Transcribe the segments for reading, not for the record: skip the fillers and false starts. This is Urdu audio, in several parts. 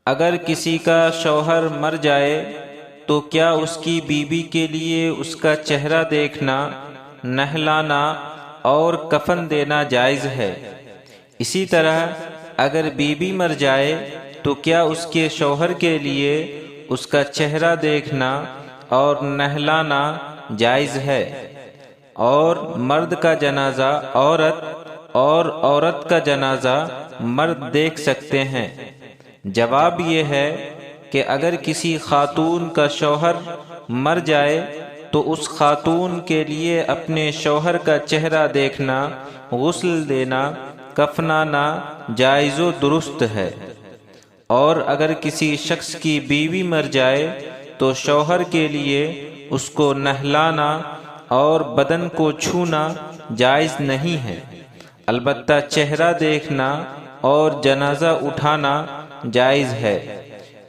اگر کسی کا شوہر مر جائے تو کیا اس کی بیوی کے لیے اس کا چہرہ دیکھنا، نہلانا اور کفن دینا جائز ہے؟ اسی طرح اگر بیوی مر جائے تو کیا اس کے شوہر کے لیے اس کا چہرہ دیکھنا اور نہلانا جائز ہے؟ اور مرد کا جنازہ عورت اور عورت کا جنازہ مرد دیکھ سکتے ہیں؟ جواب یہ ہے کہ اگر کسی خاتون کا شوہر مر جائے تو اس خاتون کے لیے اپنے شوہر کا چہرہ دیکھنا، غسل دینا، کفنانا جائز و درست ہے۔ اور اگر کسی شخص کی بیوی مر جائے تو شوہر کے لیے اس کو نہلانا اور بدن کو چھونا جائز نہیں ہے، البتہ چہرہ دیکھنا اور جنازہ اٹھانا جائز ہے،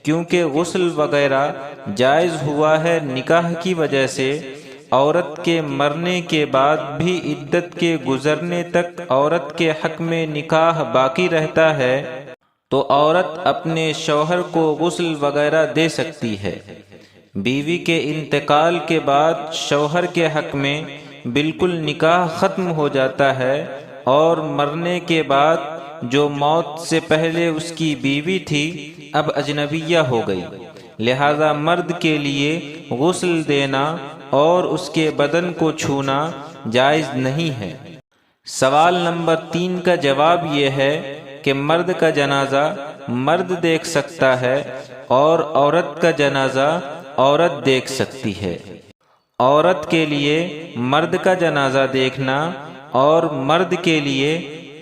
کیونکہ غسل وغیرہ جائز ہوا ہے نکاح کی وجہ سے۔ عورت کے مرنے کے بعد بھی عدت کے گزرنے تک عورت کے حق میں نکاح باقی رہتا ہے تو عورت اپنے شوہر کو غسل وغیرہ دے سکتی ہے۔ بیوی کے انتقال کے بعد شوہر کے حق میں بالکل نکاح ختم ہو جاتا ہے، اور مرنے کے بعد جو موت سے پہلے اس کی بیوی تھی اب اجنبیہ ہو گئی، لہذا مرد کے لیے غسل دینا اور اس کے بدن کو چھونا جائز نہیں ہے۔ سوال نمبر 3 کا جواب یہ ہے کہ مرد کا جنازہ مرد دیکھ سکتا ہے اور عورت کا جنازہ عورت دیکھ سکتی ہے۔ عورت کے لیے مرد کا جنازہ دیکھنا اور مرد کے لیے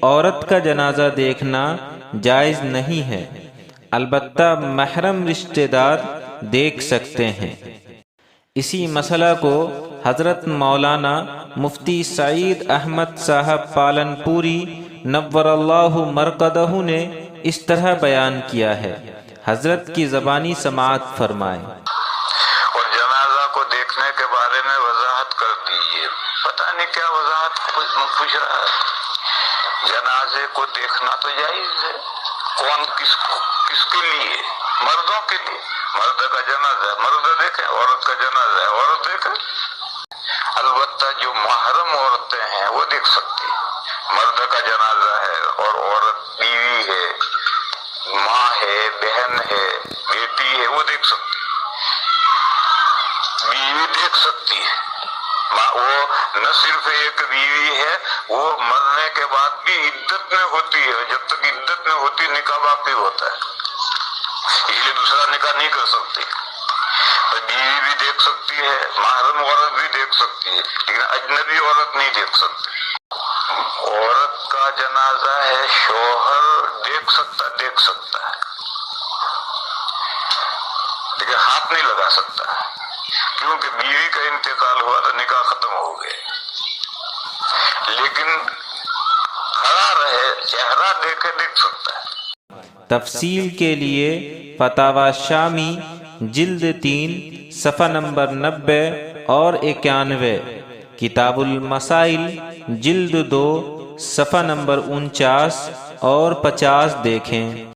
عورت کا جنازہ دیکھنا جائز نہیں ہے، البتہ محرم رشتہ دار دیکھ سکتے ہیں۔ اسی مسئلہ کو حضرت مولانا مفتی سعید احمد صاحب پالن پوری نور اللہ مرقدہ نے اس طرح بیان کیا ہے، حضرت کی زبانی سماعت فرمائیں۔ اور جنازہ کو دیکھنے کے بارے میں وضاحت کر دیجیے۔ پتہ نہیں کیا وضاحت پوچھ رہا ہے۔ جنازے کو دیکھنا تو جائز ہے، کون کس کے لیے؟ مردوں کے لیے، مرد کا جنازہ ہے مرد دیکھے، عورت کا جنازہ ہے عورت دیکھے۔ البتہ جو محرم عورتیں ہیں وہ دیکھ سکتی ہیں۔ مرد کا جنازہ ہے اور عورت بیوی ہے، ماں ہے، بہن ہے، بیٹی ہے، وہ دیکھ سکتی ہے۔ بیوی دیکھ سکتی ہے، وہ نہ صرف ایک بیوی ہے، وہ مرنے کے بعد بھی عدت میں ہوتی ہے، جب تک عدت میں ہوتی نکاح باقی ہوتا ہے، اس لیے دوسرا نکاح نہیں کر سکتی۔ بیوی بھی دیکھ سکتی ہے، محرم عورت بھی دیکھ سکتی ہے، لیکن اجنبی عورت نہیں دیکھ سکتی۔ عورت کا جنازہ ہے، شوہر دیکھ سکتا ہے لیکن ہاتھ نہیں لگا سکتا، کیونکہ بیوی کا انتقال ہوا تو نکاح ختم ہو گئے، لیکن کھڑا رہے چہرہ دیکھے دیکھ سکتا ہے۔ تفصیل کے لیے فتاوی شامی جلد 3 صفحہ نمبر 90 اور 91، کتاب المسائل جلد 2 صفحہ نمبر 49 اور 50 دیکھیں۔